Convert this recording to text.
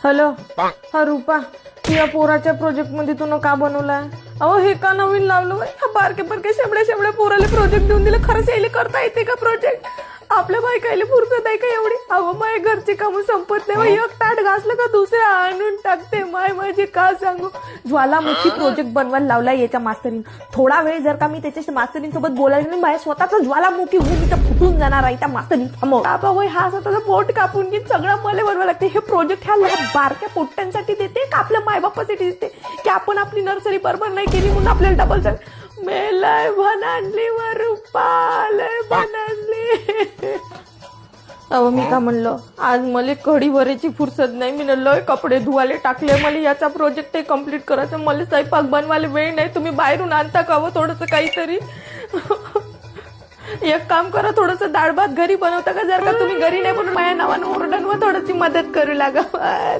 Hello हा रूपा, या पोराच्या project मध्ये तू का बनवलाय? अहो हे का नवीन लावलं बाई? हा बारके बारके शेवड्या पोराला प्रोजेक्ट देऊन दिलं. खरंच यायला करता येते का प्रोजेक्ट? आपल्या बायकायला फुरसत आहे का एवढी? अहो माय घरचे काम संपत नाही. एक ताट घासलं का दुसरे आणून टाकते. माय माझे का सांगू. ज्वालामुखी प्रोजेक्ट बनवायला लावलाय याच्या मास्तरीन. थोडा वेळ जर का मी त्याच्या मास्तरीन सोबत बोलायला नाही, माझ्या स्वतःचा ज्वालामुखी होऊन इथं फुटून जाणार आहे त्या मास्तरीन समोर. बाबा होय, हा स्वतःचा पोट कापून घेऊन सगळं मला बनवायला लागते. हे प्रोजेक्ट ह्या बारक्या पोट्ट्यांसाठी देते का आपल्या मायबापासाठी देते की आपण आपली नर्सरी बरोबर नाही केली म्हणून आपल्याला डबल चाल मेलाय भनांडली वर रुपालय भनांडली. अहो मी का म्हणलं, आज मला कढी भरायची फुरसत नाही. मी लय कपडे धुवायला टाकले. मला याचा प्रोजेक्ट कम्प्लीट करायचं. मला स्वयंपाक बनवायला वेळ नाही. तुम्ही बाहेरून आणता का व थोडंसं काहीतरी? एक काम करा, थोडंसं डाळ भात घरी बनवता का? जर का तुम्ही घरी नाही बनवून माझ्या नावानं ओरडून व थोडीशी मदत करू लागा.